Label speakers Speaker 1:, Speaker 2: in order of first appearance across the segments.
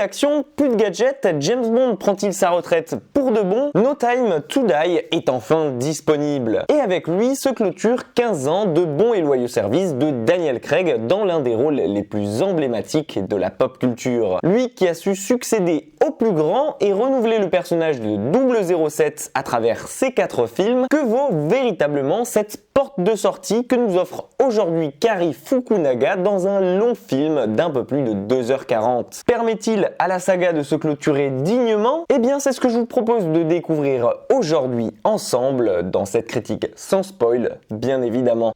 Speaker 1: l'action, plus de gadgets, James Bond prend-il sa retraite pour de bon? No Time to Die est enfin disponible. Et avec lui se clôture 15 ans de bons et loyaux services de Daniel Craig dans l'un des rôles les plus emblématiques de la pop culture. Lui qui a su succéder au plus grand et renouveler le personnage de 007 à travers ses 4 films, que vaut véritablement cette porte de sortie que nous offre aujourd'hui Cary Fukunaga dans un long film d'un peu plus de 2h40. Permet-il à la saga de se clôturer dignement? Eh bien c'est ce que je vous propose de découvrir aujourd'hui ensemble dans cette critique sans spoil, bien évidemment.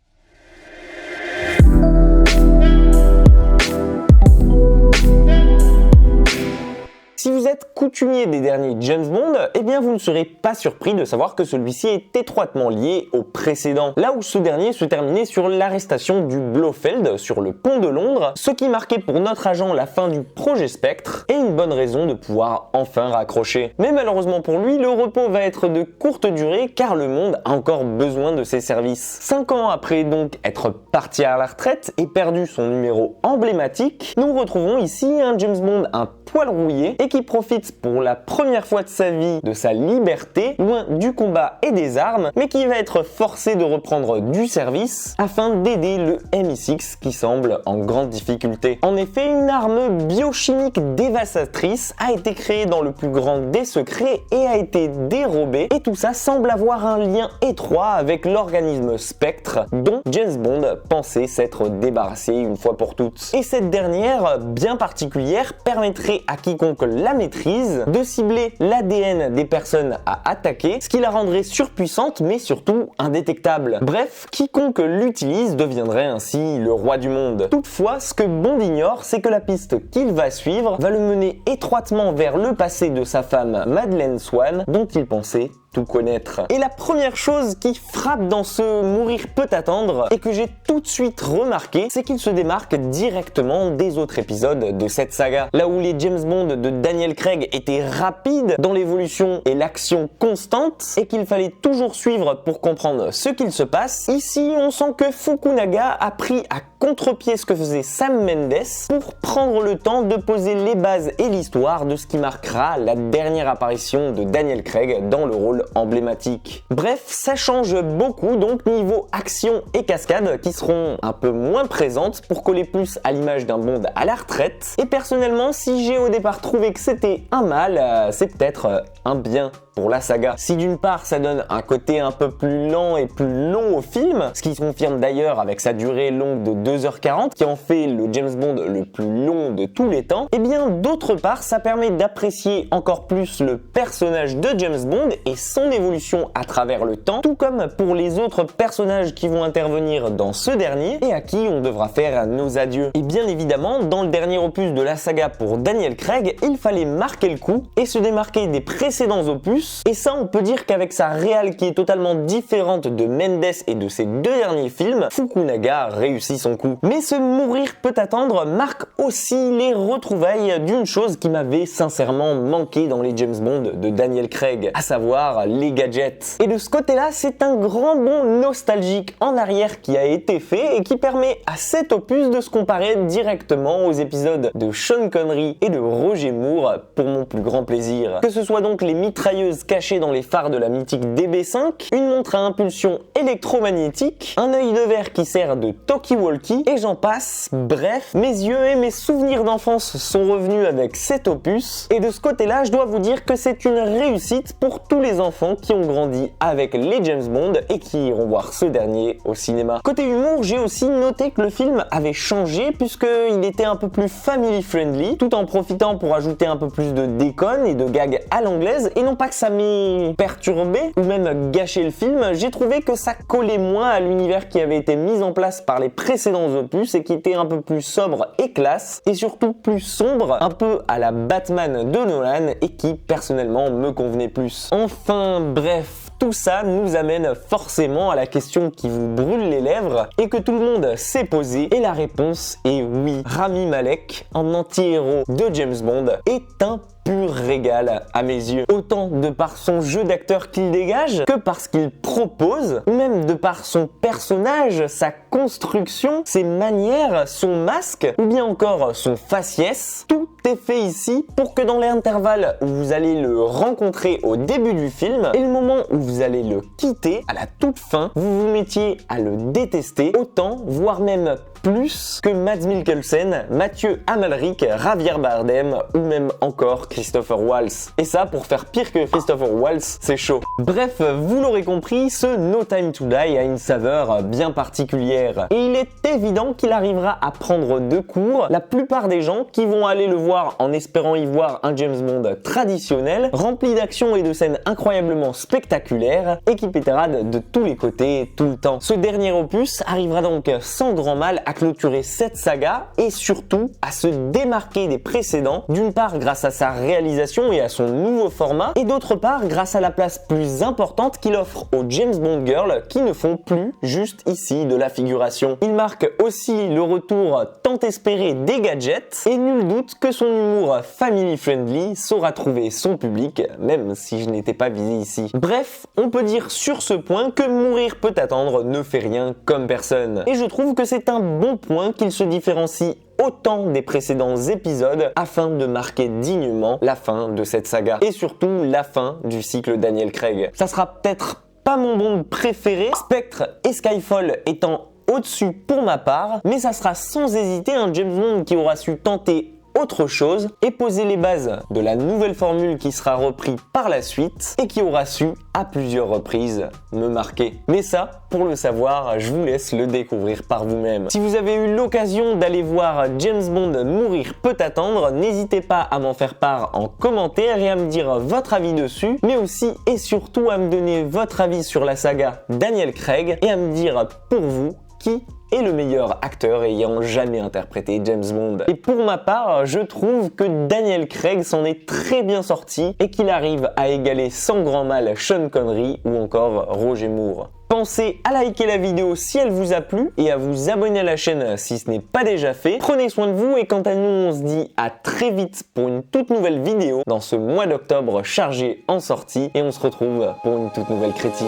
Speaker 1: Si vous êtes coutumier des derniers James Bond, eh bien vous ne serez pas surpris de savoir que celui-ci est étroitement lié au précédent. Là où ce dernier se terminait sur l'arrestation du Blofeld sur le pont de Londres, ce qui marquait pour notre agent la fin du projet Spectre et une bonne raison de pouvoir enfin raccrocher. Mais malheureusement pour lui, le repos va être de courte durée car le monde a encore besoin de ses services. 5 ans après donc être parti à la retraite et perdu son numéro emblématique, nous retrouvons ici un James Bond un poil rouillé et qui profite pour la première fois de sa vie de sa liberté, loin du combat et des armes, mais qui va être forcé de reprendre du service afin d'aider le MI6 qui semble en grande difficulté. En effet, une arme biochimique dévastatrice a été créée dans le plus grand des secrets et a été dérobée, et tout ça semble avoir un lien étroit avec l'organisme Spectre dont James Bond pensait s'être débarrassé une fois pour toutes. Et cette dernière, bien particulière, permettrait à quiconque la maîtrise de cibler l'ADN des personnes à attaquer, ce qui la rendrait surpuissante mais surtout indétectable. Bref, quiconque l'utilise deviendrait ainsi le roi du monde. Toutefois, ce que Bond ignore, c'est que la piste qu'il va suivre va le mener étroitement vers le passé de sa femme Madeleine Swann, dont il pensait tout connaître. Et la première chose qui frappe dans ce Mourir peut attendre et que j'ai tout de suite remarqué, c'est qu'il se démarque directement des autres épisodes de cette saga. Là où les James Bond de Daniel Craig étaient rapides dans l'évolution et l'action constante et qu'il fallait toujours suivre pour comprendre ce qu'il se passe, ici on sent que Fukunaga a pris à contre-pied ce que faisait Sam Mendes pour prendre le temps de poser les bases et l'histoire de ce qui marquera la dernière apparition de Daniel Craig dans le rôle emblématique. Bref, ça change beaucoup donc niveau action et cascade qui seront un peu moins présentes pour coller plus à l'image d'un Bond à la retraite. Et personnellement, si j'ai au départ trouvé que c'était un mal, c'est peut-être un bien pour la saga. Si d'une part ça donne un côté un peu plus lent et plus long au film, ce qui se confirme d'ailleurs avec sa durée longue de 2h40 qui en fait le James Bond le plus long de tous les temps, et bien d'autre part ça permet d'apprécier encore plus le personnage de James Bond et son évolution à travers le temps, tout comme pour les autres personnages qui vont intervenir dans ce dernier et à qui on devra faire nos adieux. Et bien évidemment, dans le dernier opus de la saga pour Daniel Craig, il fallait marquer le coup et se démarquer des précédents opus. Et ça, on peut dire qu'avec sa réal qui est totalement différente de Mendes et de ses 2 derniers films, Fukunaga réussit son coup. Mais ce Mourir peut attendre marque aussi les retrouvailles d'une chose qui m'avait sincèrement manqué dans les James Bond de Daniel Craig, à savoir les gadgets. Et de ce côté-là, c'est un grand bond nostalgique en arrière qui a été fait et qui permet à cet opus de se comparer directement aux épisodes de Sean Connery et de Roger Moore pour mon plus grand plaisir. Que ce soit donc les mitrailleuses cachées dans les phares de la mythique DB5, une montre à impulsion électromagnétique, un œil de verre qui sert de talkie-walkie, et j'en passe. Bref, mes yeux et mes souvenirs d'enfance sont revenus avec cet opus, et de ce côté-là, je dois vous dire que c'est une réussite pour tous les enfants qui ont grandi avec les James Bond et qui iront voir ce dernier au cinéma. Côté humour, j'ai aussi noté que le film avait changé puisqu'il était un peu plus family friendly, tout en profitant pour ajouter un peu plus de déconne et de gags à l'anglaise, et non pas que ça m'ait perturbé ou même gâché le film, j'ai trouvé que ça collait moins à l'univers qui avait été mis en place par les précédents opus et qui était un peu plus sobre et classe, et surtout plus sombre, un peu à la Batman de Nolan, et qui personnellement me convenait plus. Enfin bref, tout ça nous amène forcément à la question qui vous brûle les lèvres et que tout le monde s'est posée, et la réponse est oui. Rami Malek, en anti-héros de James Bond, est un pur régal à mes yeux. Autant de par son jeu d'acteur qu'il dégage, que par ce qu'il propose, ou même de par son personnage, sa construction, ses manières, son masque, ou bien encore son faciès. Tout est fait ici pour que dans l'intervalle où vous allez le rencontrer au début du film et le moment où vous allez le quitter à la toute fin, vous vous mettiez à le détester autant, voire même plus que Mads Mikkelsen, Mathieu Amalric, Javier Bardem ou même encore Christopher Waltz. Et ça, pour faire pire que Christopher Waltz, c'est chaud. Bref, vous l'aurez compris, ce No Time to Die a une saveur bien particulière. Et il est évident qu'il arrivera à prendre de court la plupart des gens qui vont aller le voir en espérant y voir un James Bond traditionnel, rempli d'actions et de scènes incroyablement spectaculaires et qui pétarade de tous les côtés tout le temps. Ce dernier opus arrivera donc sans grand mal à clôturer cette saga et surtout à se démarquer des précédents, d'une part grâce à sa réalisation et à son nouveau format, et d'autre part grâce à la place plus importante qu'il offre aux James Bond Girls qui ne font plus juste ici de la figuration. Il marque aussi le retour tant espéré des gadgets et nul doute que son humour family friendly saura trouver son public, même si je n'étais pas visé ici. Bref, on peut dire sur ce point que Mourir peut attendre ne fait rien comme personne. Et je trouve que c'est un bon point qu'il se différencie autant des précédents épisodes afin de marquer dignement la fin de cette saga et surtout la fin du cycle Daniel Craig. Ça sera peut-être pas mon Bond préféré, Spectre et Skyfall étant au-dessus pour ma part, mais ça sera sans hésiter un James Bond qui aura su tenter autre chose et poser les bases de la nouvelle formule qui sera reprise par la suite et qui aura su à plusieurs reprises me marquer. Mais ça, pour le savoir, je vous laisse le découvrir par vous-même. Si vous avez eu l'occasion d'aller voir James Bond Mourir peut attendre, n'hésitez pas à m'en faire part en commentaire et à me dire votre avis dessus, mais aussi et surtout à me donner votre avis sur la saga Daniel Craig et à me dire pour vous qui est le meilleur acteur ayant jamais interprété James Bond. Et pour ma part, je trouve que Daniel Craig s'en est très bien sorti et qu'il arrive à égaler sans grand mal Sean Connery ou encore Roger Moore. Pensez à liker la vidéo si elle vous a plu et à vous abonner à la chaîne si ce n'est pas déjà fait. Prenez soin de vous et quant à nous, on se dit à très vite pour une toute nouvelle vidéo dans ce mois d'octobre chargé en sorties et on se retrouve pour une toute nouvelle critique.